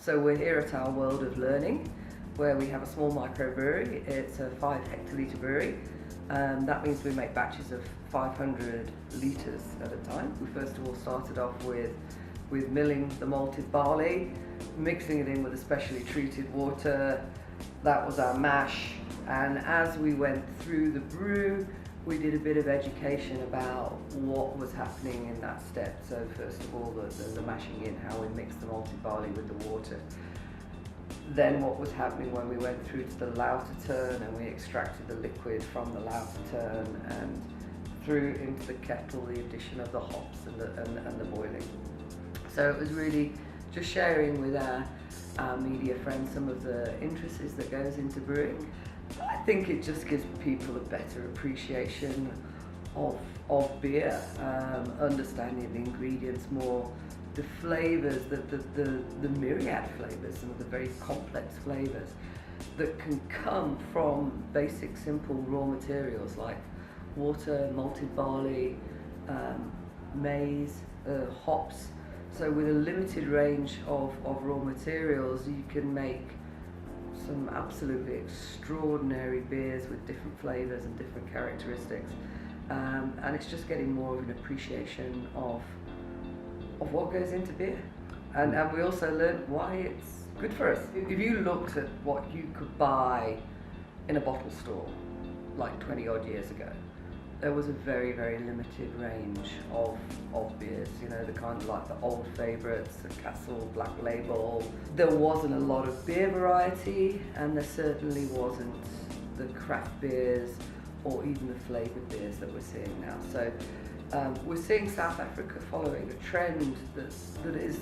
So we're here at our World of Learning, where we have a small microbrewery. It's a 5 hectolitre brewery. That means we make batches of 500 litres at a time. We first of all started off with milling the malted barley, mixing it in with a specially treated water. That was our mash. And as we went through the brew, we did a bit of education about what was happening in that step. So first of all, the mashing in, how we mixed the malted barley with the water. Then what was happening when we went through to the lauter turn and we extracted the liquid from the lauter turn and through into the kettle, the addition of the hops and the boiling. So it was really just sharing with our media friends some of the intricacies that goes into brewing. I think it just gives people a better appreciation of beer, understanding the ingredients more, the flavours, the myriad flavours, some of the very complex flavours that can come from basic simple raw materials like water, malted barley, maize, hops. So with a limited range of raw materials, you can make some absolutely extraordinary beers with different flavours and different characteristics, and it's just getting more of an appreciation of what goes into beer, and we also learned why it's good for us. If you looked at what you could buy in a bottle store like 20 odd years ago, there was a very, very limited range of beers, you know, the kind of like the old favourites, the Castle, Black Label. There wasn't a lot of beer variety, and there certainly wasn't the craft beers or even the flavoured beers that we're seeing now. So we're seeing South Africa following a trend that is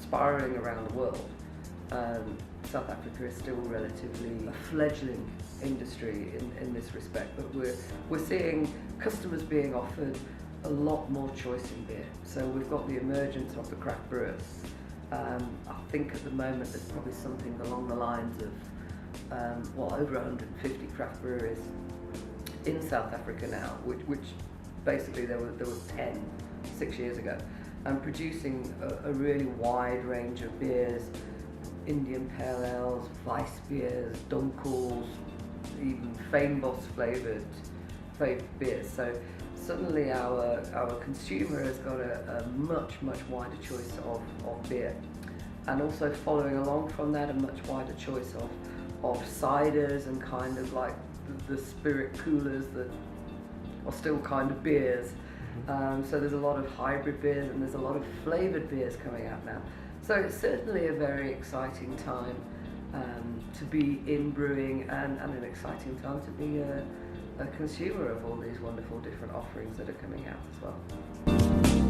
spiralling around the world. South Africa is still relatively a fledgling industry in this respect, but we're seeing customers being offered a lot more choice in beer. So we've got the emergence of the craft brewers. I think at the moment there's probably something along the lines of over 150 craft breweries in South Africa now, which basically there was 10 6 years ago, and producing a really wide range of beers. Indian pale ales, Weiss beers, Dunkels, even Feinboss flavoured beers. So suddenly our consumer has got a much wider choice of beer, and also following along from that a much wider choice of ciders and kind of like the spirit coolers that are still kind of beers. So there's a lot of hybrid beers and there's a lot of flavoured beers coming out now. So it's certainly a very exciting time to be in brewing, and an exciting time to be a consumer of all these wonderful different offerings that are coming out as well.